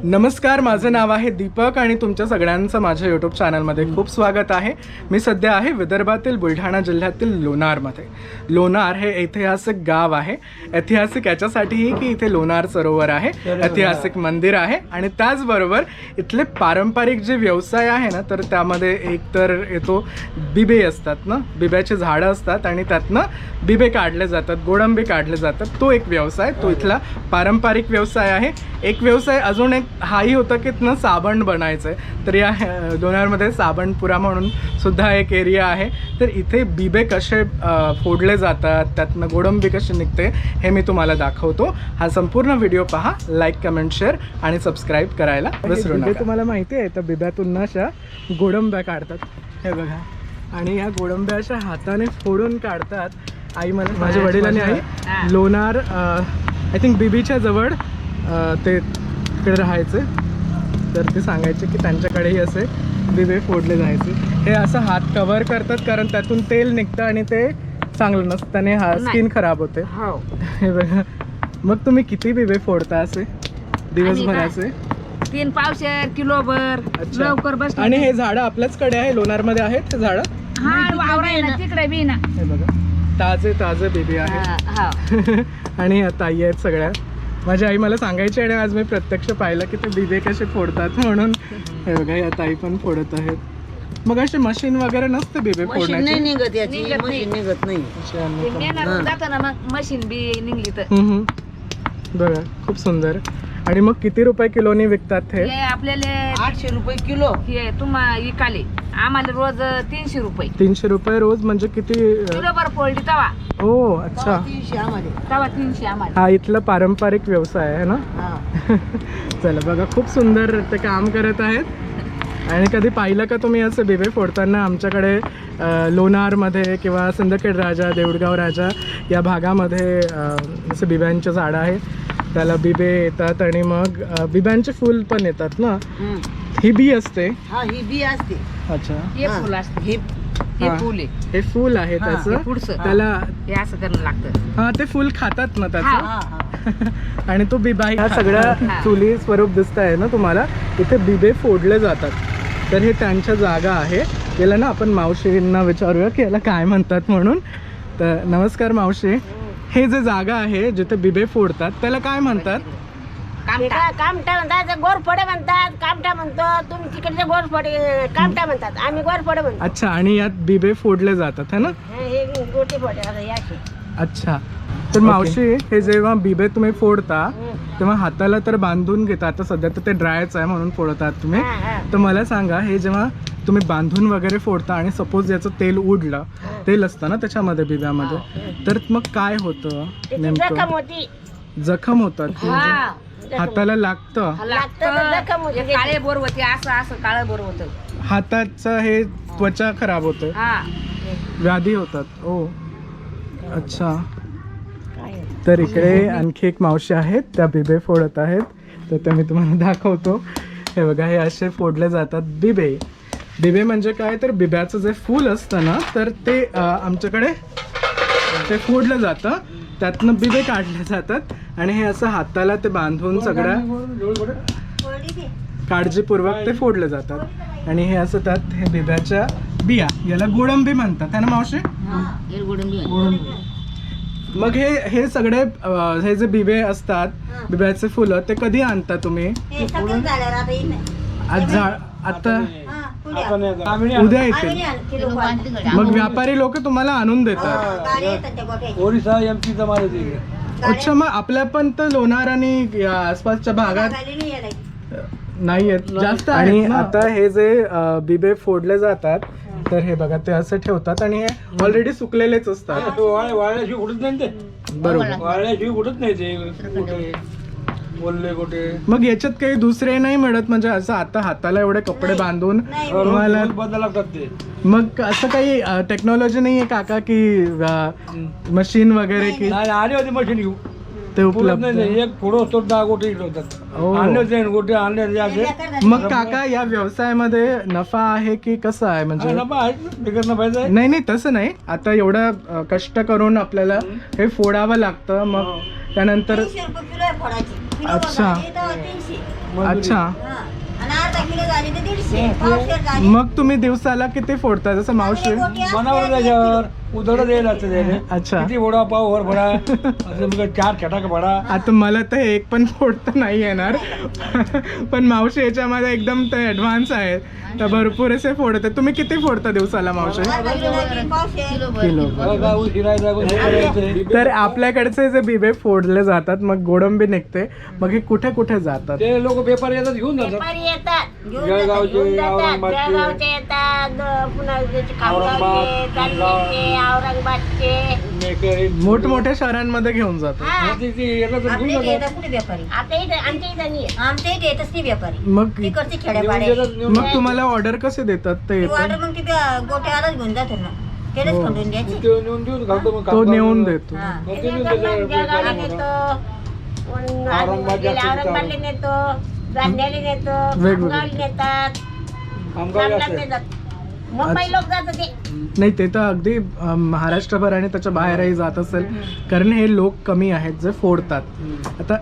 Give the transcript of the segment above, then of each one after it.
नमस्कार, माझं नाव आहे दीपक आणि तुमच्या सगळ्यांचं माझ्या यूट्यूब चॅनलमध्ये खूप स्वागत आहे. मी सध्या आहे विदर्भातील बुलढाणा जिल्ह्यातील लोणारमध्ये. लोणार हे ऐतिहासिक गाव आहे. ऐतिहासिक याच्यासाठीही की इथे लोणार सरोवर आहे, ऐतिहासिक मंदिर आहे आणि त्याचबरोबर इथले पारंपरिक जे व्यवसाय आहे ना, तर त्यामध्ये एक तर येतो बिबे असतात ना, बिब्याचे झाडं असतात आणि त्यातनं बिबे काढले जातात, गोडंबी काढले जातात. तो एक व्यवसाय, तो इथला पारंपरिक व्यवसाय आहे. एक व्यवसाय अजून एक हाही होतं की ना साबण बनायचं आहे. तर या लोणारमध्ये साबणपुरा म्हणून सुद्धा एक एरिया आहे. तर इथे बिबे कसे फोडले जातात, त्यातनं गोडंबी कशी निघते हे मी तुम्हाला दाखवतो. हा संपूर्ण व्हिडिओ पहा, लाईक, कमेंट, शेअर आणि सबस्क्राईब करायला विसरू नका. तुम्हाला माहिती आहे तर बिब्यातून ना अशा गोडंब्या काढतात, हे बघा. आणि या गोडंब्या अशा हाताने फोडून काढतात. आई मला, माझ्या वडिलांनी आई लोणार आय थिंक बिबीच्या जवळ ते तिकडे राहायचे, तर ते सांगायचे की त्यांच्याकडेही असे बिबे फोडले जायचे. हे असं हात कव्हर करतात कारण त्यातून तेल निघतं आणि ते चांगलं नसतं, त्याने हा स्किन खराब होते. हे बघा. मग तुम्ही किती बिबे फोडता असे दिवसभराचे? 3 पावशेर किलोभर. लवकर बस. आणि हे झाडं आपल्याचकडे आहे, लोणारमध्ये आहेत हे झाडं? हा, वावर आहे ना तिकडे बी ना. हे बघा, ताजे ताजे बिबे आहेत. आणि या ताई आहेत सगळ्या. माझी आई मला सांगायची आणि आज मी प्रत्यक्ष पाहिलं की ते बिबे कसे फोडतात म्हणून. हे बघा, या ताई पण फोडत आहेत. मग असे मशीन वगैरे नसते बिबे फोडण्याची? नाही निघत, याची मशीन निघत नाही. जातं ना मग मशीन बी निघली तर. बघा, खूप सुंदर. आणि मग किती रुपये किलोनी विकतात हे? आपल्याला 800 रुपये किलो. हे तुम्हाला विकाले आम्हाला रोज 300 रुपये. 300 रुपये रोज म्हणजे किती? किलोभर फोडली तवा. हो, अच्छा. 300 आम्हाला. तवा 300 आम्हाला. हा इथला पारंपरिक व्यवसाय आहे ना. चला बघा, खूप सुंदर ते काम करत आहेत. आणि कधी पाहिलं का तुम्ही असं बिबे फोडताना? आमच्याकडे लोणारमध्ये किंवा सिंदखेड राजा, देऊळगाव राजा या भागामध्ये असं बिब्यांचं झाडं आहे, त्याला बिबे येतात आणि मग बिब्यांचे फूल पण येतात ना. ही बी असते? हा, ही बी असते. अच्छा. हे फुल असते. हे फुल आहे. हे फूल आहे त्याचं. त्याला हे असं करणं लागतं. हा, ते फूल खातात ना त्याचं. आणि तो बिबा, ह्या सगळ्या चुली स्वरूप दिसत आहे ना तुम्हाला, इथे बिबे फोडले जातात. तर हे त्यांच्या जागा आहे. याला ना आपण मावशींना विचारूया की याला काय म्हणतात म्हणून. तर नमस्कार मावशी, हे जे जागा आहे जिथे बिबे फोडतात त्याला काय म्हणतात? कामटा म्हणतात, गोरफडे म्हणतात. कामटा म्हणतो, तुम्ही तिकडचे गोरफडे कामटा म्हणतात, आम्ही गोरफडे म्हणतो. अच्छा. आणि यात बिबे फोडले जातात है ना? हे गोटी फोडे याची. अच्छा. तर मावशी, हे जेव्हा बिबे तुम्ही फोडता तेव्हा हाताला तर बांधून घेता, आता सध्या तर ते ड्रायच आहे म्हणून फोडतात तुम्ही. तर मला सांगा, हे जेव्हा तुम्ही बांधून वगैरे फोडता आणि सपोज याचं तेल उडलं, तेल असतं ना त्याच्यामध्ये बिब्यामध्ये, तर मग काय होतं नेमकं? जखम होतात, हाताला लागतं. काळे बोर होते, असं असं काळं बोर होतं. हाताचं हे त्वचा खराब होतं, व्याधी होतात. ओ अच्छा. तर इकडे आणखी एक मावशी आहेत, त्या बिबे फोडत आहेत. तर ते मी तुम्हाला दाखवतो. हे बघा, हे असे फोडले जातात बिबे. बिबे म्हणजे काय, तर बिब्याचं जे फूल असतं ना, तर ते आमच्याकडे ते फोडलं जातं, त्यातनं बिबे काढले जातात आणि हे असं हाताला ते बांधून सगळ्या काळजीपूर्वक ते फोडले जातात. आणि हे असं त्यात हे बिब्याच्या बिया, याला गोडंबी म्हणतात है ना मावशी? गोडंबी. मग हे सगळे हे जे बिबे असतात, बिब्याचे फुलं, ते कधी आणता तुम्ही? आज आता उद्या येतील. मग व्यापारी लोक तुम्हाला आणून देतात? ओरिसा एमपीचा माल येते. अच्छा. मग आपल्या पण तर लोणार आणि आसपासच्या भागात नाही येत जास्त. आणि आता हे जे बिबे फोडले जातात, तर हे बघा, ते असं ठेवतात आणि हे ऑलरेडी सुकलेलेच असतात. वाळल्याशिवाय उडत नाही ते. बरोबर, वाळल्याशिवाय उडत नाही ते. बोलले कुठे. मग याच्यात काही दुसरे नाही मिळत म्हणजे असं आता हाताला एवढे कपडे बांधून तुम्हाला बदला लागतात ते? मग असं काही टेक्नॉलॉजी नाही आहे काका की मशीन वगैरे की? आले होते मशीन घेऊ, ते उपलब्ध नाही. एक फोडो असतो, 10 गोटे होतात. आणले गोटे आणले. मग काका, या व्यवसायामध्ये नफा आहे की कसं आहे? म्हणजे नफा आहे, बिगर नफा नाही नाही तसं नाही. आता एवढं कष्ट करून आपल्याला हे फोडावं लागतं, मग त्यानंतर. अच्छा. अच्छा, आणि अर्धा किलो झाली तर 150 पावशेर झाली. मग तुम्ही दिवसाला किती फोडता जसं मावशी? बनावलं त्याच्यावर उधळं द्यायला लागतं त्याने. अच्छा. किती वडा पाव वर भरा असं मग 4 छटाक भरा. आता मला तर एक पण फोडता नाही येणार पण मावशी याच्यामध्ये एकदम ते ऍडव्हान्स आहेत तर भरपूर असे फोडते. तुम्ही किती फोडता दिवसाला मावशी? अर्धा किलो झाली पावशेर. किलो. गाव फिरायचा तर आपल्याकडचे जे बिबे फोडले जातात मग गोडंबी निघते, मग हे कुठे कुठे जातात? ते लोक पेपर येतात घेऊन जातात. व्यापारी येतात, घेऊन जळगावचे, घेऊन जातात. औरंगाबादचे. जळगावचे येतात, पुन्हा खामगावचे, चांदवडचे, औरंगाबादचे. मोठमोठ्या शहरांमध्ये घेऊन जातात. हा. ते येतात घेऊन आपल्या इथे जातात. येतात कुठे व्यापारी? आमच्या इथे नाही येत. आमच्या इथे येतच नाही व्यापारी. मग तिकडचे नेऊन खेड्यापाडे. देतात, नेऊन मग तुम्हाला ऑर्डर कसे देतात ते ती येतात? वाटर मग तिथे गोट्यालाच घेऊन जातो ना. त्यालाच हो. खंडून द्यायची. ते नेऊन देऊन घालतो मग तो कामगार. नेऊन देतो. हा. मग ते ते नेऊन नेतात ना, देतात. जळगावला नेतो, कोण औरंगाबाद औरंगाबादला नेतो, जालन्याला नेतो, वेगवेगळे. खामगावला नेतात, कामगार जालन्यात असतात. नेतात. मुंबई लोक जातात ते. नाही ते तर अगदी महाराष्ट्रभर आणि त्याच्या बाहेरही जात असेल कारण हे लोक कमी आहेत जे फोडतात. आता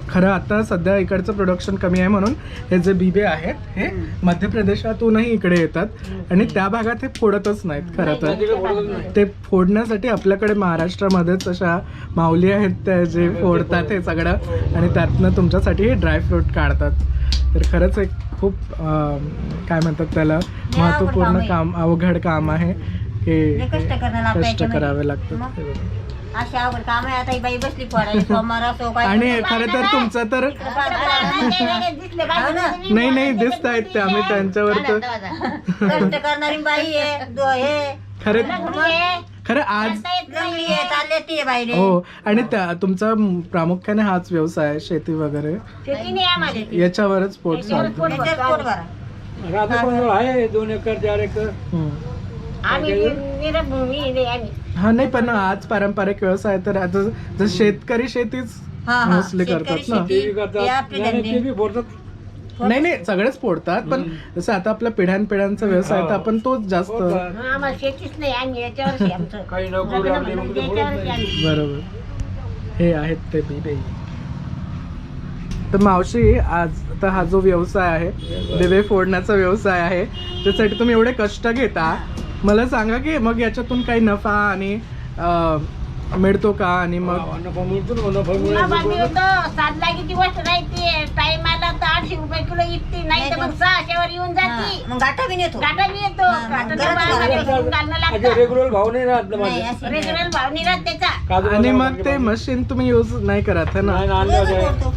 खरं आता सध्या इकडचं प्रोडक्शन कमी आहे म्हणून हे जे बिबे आहेत हे मध्य प्रदेशातूनही इकडे येतात आणि त्या भागात हे फोडतच नाहीत. खरं तर ते फोडण्यासाठी आपल्याकडे महाराष्ट्रामध्येच अशा माऊली आहेत त्या जे फोडतात हे सगळं आणि त्यातनं तुमच्यासाठी हे ड्रायफ्रूट काढतात. तर खरंच एक खूप काय म्हणतात त्याला महत्त्वपूर्ण काम, अवघड काम आहे हे. लय कष्ट करायला लागतं कष्ट याच्यामध्ये. करावे लागतात. मग अशी अवघड काम आहे. आता ही बाई बसली फोडायला सोमवार असो काय आणि खरं तर तुमचं तर नाही नाही दिसत आहेत ते आम्ही त्यांच्यावर तर कष्ट करणारी बाई आहे हे खरं खरं आज लंगडी आहे चालले ती बाईने. हो. आणि तुमचा प्रामुख्याने हाच व्यवसाय आहे, शेती वगैरे शेती नाही आम्हाला ती. याच्यावरच पोट त्याच्यावर चालतं. पोट त्याच्यावर पोट भरा. आता पण आहे 2 एकर 4 एकर. हम्म. आम्ही निरभूमी नाही आम्ही. हा नाही पण आज पारंपरिक व्यवसाय तर आता जर शेतकरी शेतीच हा, मोस्टली शेतकरी करतात ना. ते शेती. बी करतात. हे आपले नाही, धंदे. ते बी फोडतात. नाही नाही सगळेच फोडतात पण जसं आता आपला पिढ्यानपिढ्यांचा व्यवसाय तर आपण तोच जास्त. फोडतात. आम्हाला शेतीच नाही आम्ही याच्यावरच आहे आमचं. काही नोकरी लागली मग ते फोडत याच्यावरच आहे नाही. आम्ही. बरोबर. हे आहेत ते बिबे. तर मावशी आज आता हा जो व्यवसाय आहे बिबे फोडण्याचा व्यवसाय आहे त्यासाठी तुम्ही एवढे कष्ट घेता. मला सांगा की मग याच्यातून काही नफा आणि मिळतो का? आणि मग नफा मिळतो ना, नफा पुन्हा बाकी मिळायचं. होतं, सातलाखीची गोष्ट राहते. टाइम आला तर 800 रुपये किलो इकते, नाही तर मग 600 वर येऊन जाते. मग गाठा बी येतो. गाठा बी येतो. गाठाच्या भावामध्ये भरून घालणं असे लागतं. रेग्युलर भाव नाही राहत ना माझे. रेग्युलर भाव नाही राहत त्याचा. काजू आणि बदाम मग सारखे ते भाव. मशीन तुम्ही यूज नाही करत है ना? नाही ना, आणले होते.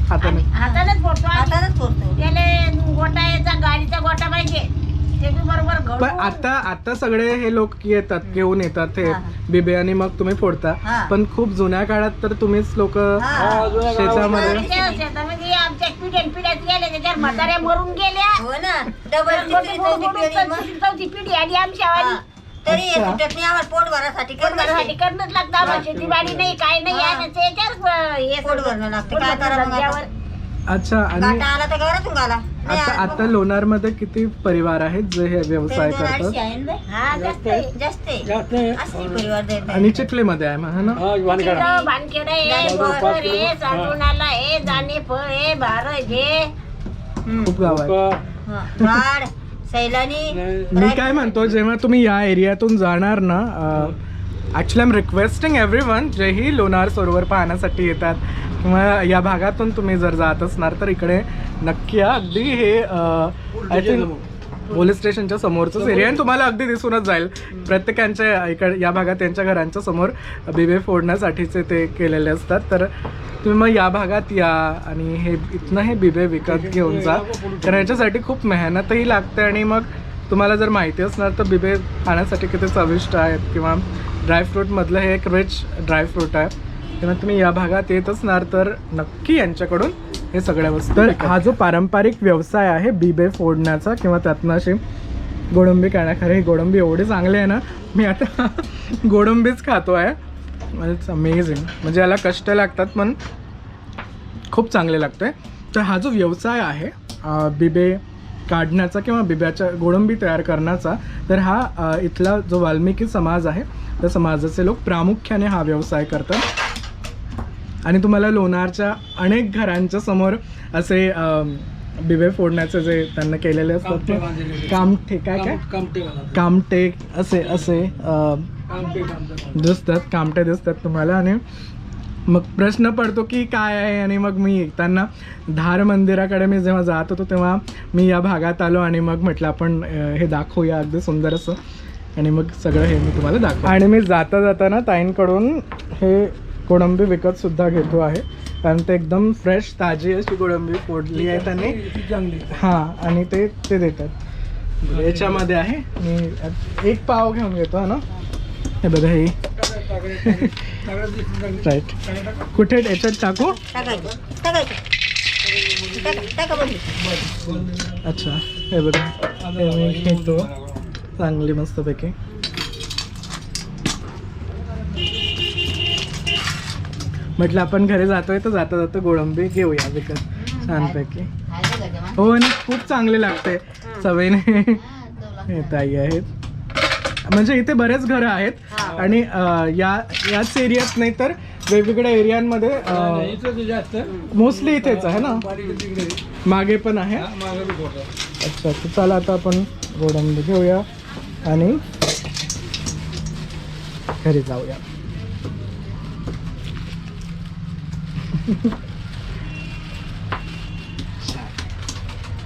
हाताने. हातानच फोडतो. त्याला गोटा याचा गाडीचा गोटा पाहिजे. ते बी बरोबर पण घडवून. आता सगळे हे लोक येतात घेऊन येतात हे बिबे आणि मग तुम्ही फोडता. हा. पण खूप जुन्या काळात तर तुम्हीच लोक हा, जुन्या शेतामध्ये त्या शेतामध्ये आमच्या पिढ्यात गेल्या त्याच्यावर म्हाताऱ्या मरून गेल्या. हो ना. चौथी पिढी आली आमच्या वाली. तरी हे अच्छा. सुटत नाही आम्हाला पोट भरासाठी करणंच लागतं आम्हाला. शेतीबाडी नाही काय नाही आहे ना, त्याच्यावर हे पोट भरणं लागतं. काय करा अच्छा. आणि गाठा आला तर घरातून घाला. आता लोणारमध्ये किती परिवार आहेत जे हे व्यवसाय करतात? हा जास्त आहे. जास्त नाही. असली परिवार देत. आणि चिखलीमध्ये आहे मग है ना? हा, वानखेडा. भानखेड आहे, बोरं आहे, साजूनाला आहे, जानेफळ आहे, भारत आहे, खूप गाव आहे. लोकं. वाड, सैलानी. मी काय म्हणतो जेव्हा तुम्ही या एरियातून जाणार ना actually I am requesting everyone जेही लोणार सरोवर पाहण्यासाठी येतात किंवा या भागातून तुम्ही जर जात असणार तर इकडे नक्की या. अगदी हे आय थिंक पोलीस स्टेशनच्या समोरचंच एरिया आणि तुम्हाला अगदी दिसूनच जाईल प्रत्येकांच्या इकडे या भागात त्यांच्या घरांच्या समोर बिबे फोडण्यासाठीचे ते केलेले असतात. तर तुम्ही मग या भागात या आणि हे इथनं हे बिबे विकत घेऊन जा कारण याच्यासाठी खूप मेहनतही लागते. आणि मग तुम्हाला जर माहिती असणार तर बिबे खाण्यासाठी किती चविष्ट आहेत किंवा ड्रायफ्रूटमधलं हे एक रिच ड्रायफ्रूट आहे. तेव्हा तुम्ही या भागात येत असणार तर नक्की यांच्याकडून हे सगळ्या वस्तू. तर हा जो पारंपरिक व्यवसाय आहे बिबे फोडण्याचा किंवा त्यातनं अशी गोडंबी काढण्या. खरं ही गोडंबी एवढी चांगली आहे ना मी आता गोडंबीच खातो आहे. It's amazing. म्हणजे याला कष्ट लागतात पण खूप चांगले लागते. तर हा जो व्यवसाय आहे बिबे काढण्याचा किंवा बिब्याच्या गोडंबी तयार करण्याचा तर हा इथला जो वाल्मिकी समाज आहे त्या समाजाचे लोक प्रामुख्याने हा व्यवसाय करतात. आणि तुम्हाला लोणारच्या अनेक घरांच्या समोर असे बिबे फोडण्याचे जे त्यांना केलेले असतात कामठे काय कामटे असे असे दिसतात, कामटे दिसतात तुम्हाला. आणि मग प्रश्न पडतो की काय आहे. आणि मग मी त्यांना धार मंदिराकडे मी जेव्हा जात होतो तेव्हा मी या भागात आलो आणि मग म्हटलं आपण हे दाखवूया अगदी सुंदर असं. आणि मग सगळं हे मी तुम्हाला दाखव. आणि मी जाता जाताना ताईंकडून हे कोळंबी विकत सुद्धा घेतो आहे, कारण ते एकदम फ्रेश ताजी अशी कोळंबी फोडली आहे त्यांनी. हां, आणि ते देतात. याच्यामध्ये आहे मी एक पाव घेऊन घेतो ना. हे बघा हे राईट. कुठे याच्यात टाकू? अच्छा, हे बघा हे मी घेतो चांगली मस्तपैकी. म्हटलं आपण घरी जातोय तर जाता जाता कोळंबी घेऊया विकत छानपैकी. हो आणि खूप चांगले लागते सवयीने. हे ताई आहेत, म्हणजे इथे बरेच घरं आहेत आणि याच एरियात नाही तर वेगवेगळ्या एरियांमध्ये मोस्टली इथेच आहे ना, मागे पण आहे. अच्छा, तर चला आता आपण कोळंबी घेऊया आणि घरी जाऊया.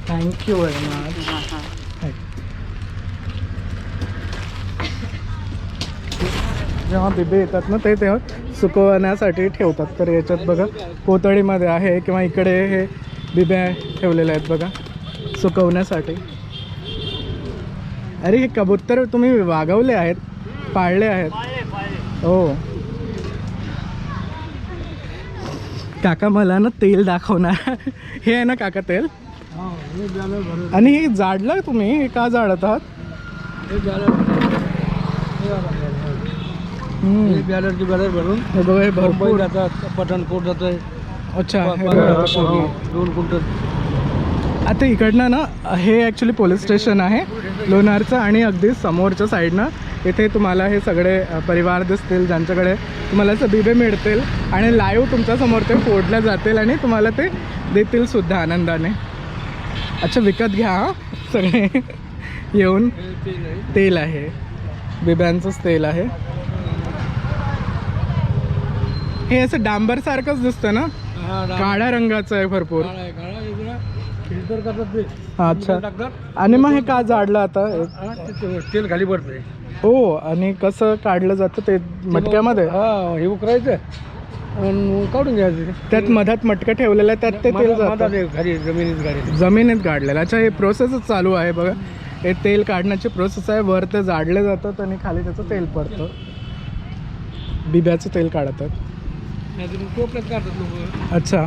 Thank you very much. जेव्हा बिबे येतात ना ते तेव्हा सुकवण्यासाठी ठेवतात. तर याच्यात बघा पोतळीमध्ये आहे किंवा इकडे हे बिबे ठेवलेले आहेत बघा सुकवण्यासाठी. अरे हे कबूतर तुम्ही वागवले आहेत, पाळले आहेत? हो काका, मला ना तेल दाखवणार. हे आहे ना काका तेल? आणि हे जाडलं तुम्ही, हे का जाडत आहात? भरून हे बघा हे भरपूर जातात, पठाणकोट जात आहे. अच्छा, 2 क्विंटल. आता इकडनं ना हे ॲक्च्युली पोलीस स्टेशन आहे लोणारचं आणि अगदी समोरच्या साईडनं इथे तुम्हाला हे सगळे परिवार दिसतील ज्यांच्याकडे तुम्हाला असं बिबे मिळतील आणि लाईव्ह तुमच्यासमोर ते फोडल्या जातील आणि तुम्हाला ते देतील सुद्धा आनंदाने. अच्छा, विकत घ्या सगळे येऊन. तेल आहे, बिब्यांचंच तेल आहे. हे असं डांबर सारखंच दिसतं ना, काळ्या रंगाचं आहे भरपूर. अच्छा, आणि मग हे का जाडलं आता? तेल खाली पडतंय. हो, आणि कसं काढलं जातं ते मटक्यामध्ये? हे उकरायचं आणि काढून घ्यायचं. त्यात मधात मटकं ठेवलेलं आहे, त्यात ते तेल जातं खाली जमिनीत काढलेलं. अच्छा, हे प्रोसेसच चालू आहे बघा. हे तेल काढण्याची प्रोसेस आहे. वर ते जाडले जातात आणि खाली त्याचं तेल पडतं. बिब्याचं तेल काढतात. अच्छा,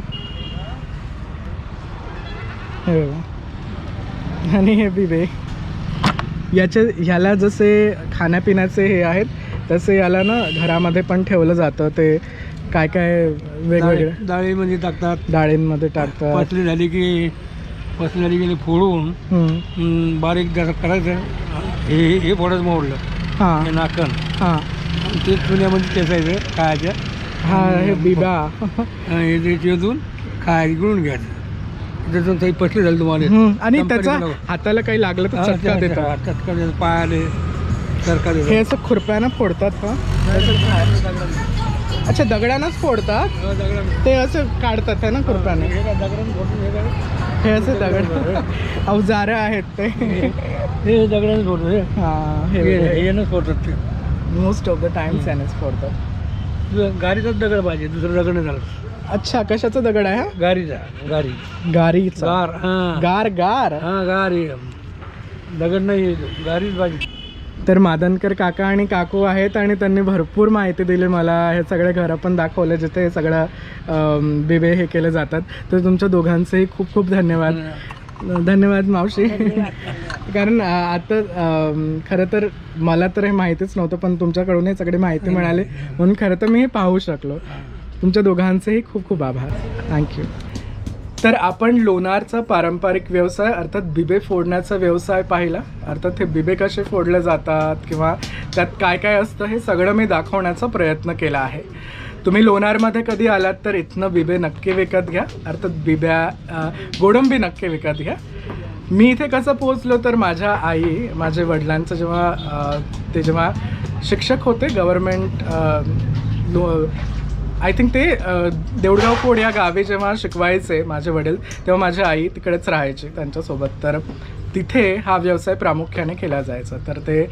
हे बघा. आणि हे बिबे ह्याला जसे खाण्यापिण्याचे हे आहेत तसे याला ना घरामध्ये पण ठेवलं जातं. ते काय काय वेगवेगळे डाळीमध्ये टाकतात, डाळींमध्ये टाकतात. पसली झाली की फोडून बारीक जरा करायचं. हे फोडच मोडलं, हां हे नाकण, हां ते चुन्यामध्ये ठेचायचं खायच्या. हां, हे बिबा हे ते चेचून खायला गिळून घ्यायचं. त्याच्यातून काही पसली झाली तुम्हाला आणि त्याचा हाताला काही लागलं तर चटका देतात. चटका देतात, पायाले सरका देतात. हे असं खुरप्यानं फोडतात का? अच्छा, दगडानंच फोडतात ते, असं काढतात है ना खुरप्याने. हे असे दगड अवजारं आहेत ते. हे दगडाने फोडतात. हां, हे हेच फोडतात ते. मोस्ट ऑफ द टाइम्स यानेच फोडतात. गाडीचाच दगड पाहिजे, दुसरं दगड नाही झालं. अच्छा, कशाचा दगड आहे हा? गारीचा. गारीचा. गार. हां, गार. हां, गारी. दगड नाही, गारीच पाहिजे. तर मादनकर काका आणि काकू आहेत आणि त्यांनी भरपूर माहिती दिली मला. हे सगळे घरं पण दाखवले जिथे हे सगळं बिबे हे केले जातात. तर तुमच्या दोघांचेही खूप खूप धन्यवाद. धन्यवाद मावशी. कारण आता खरं तर मला तर हे माहितीच नव्हतं, पण तुमच्याकडून हे सगळी माहिती मिळाली म्हणून खरं तर मी हे पाहू शकलो. तुमच्या दोघांचेही खूप खूप आभार. थँक्यू. तर आपण लोणारचा पारंपरिक व्यवसाय अर्थात बिबे फोडण्याचा व्यवसाय पाहिला. अर्थात हे बिबे कसे फोडले जातात किंवा त्यात काय काय असतं हे सगळं मी दाखवण्याचा प्रयत्न केला आहे. तुम्ही लोणारमध्ये कधी आलात तर इथनं बिबे नक्की विकत घ्या, अर्थात बिब्या गोडंबी नक्की विकत घ्या. मी इथे कसं पोहोचलो तर माझ्या आई, माझे वडिलांचं जेव्हा शिक्षक होते गव्हर्मेंट आय थिंक ते देऊळगाव कोड या गावी जेव्हा शिकवायचे माझे वडील, तेव्हा माझी आई तिकडेच राहायची त्यांच्यासोबत. तर तिथे हा व्यवसाय प्रामुख्याने केला जायचा. तर ते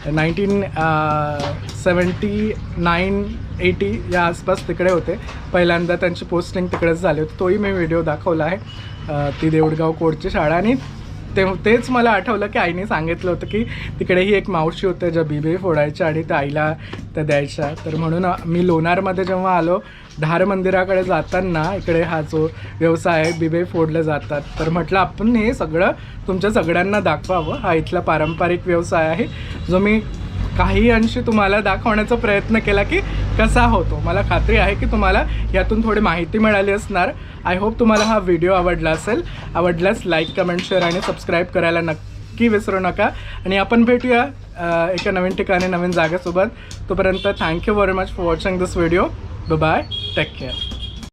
1979-80 या आसपास तिकडे होते. पहिल्यांदा त्यांची पोस्टिंग तिकडेच झाली होती. तोही मी व्हिडिओ दाखवला आहे, ती देऊळगाव कोडची शाळा. आणि तेच मला आठवलं की आईने सांगितलं होतं की तिकडेही एक मावशी होत्या ज्या बिबे फोडायच्या आणि त्या आईला त्या द्यायच्या. तर म्हणून मी लोणारमध्ये जेव्हा आलो, धार मंदिराकडे जाताना इकडे हा जो व्यवसाय आहे, बिबे फोडले जातात, तर म्हटलं आपण हे सगळं तुमच्या सगळ्यांना दाखवावं. हा इथला पारंपरिक व्यवसाय आहे जो मी काही अंशी तुम्हाला दाखवण्याचा प्रयत्न केला की कसा होतो. मला खात्री आहे की तुम्हाला यातून थोडी माहिती मिळाली असणार. आय होप तुम्हाला हा व्हिडिओ आवडला असेल. आवडल्यास लाईक, कमेंट, शेअर आणि सबस्क्राईब करायला नक्की विसरू नका. आणि आपण भेटूया एका नवीन ठिकाणी, नवीन जागेसोबत. तोपर्यंत thank you very much for watching this video. Bye, take care.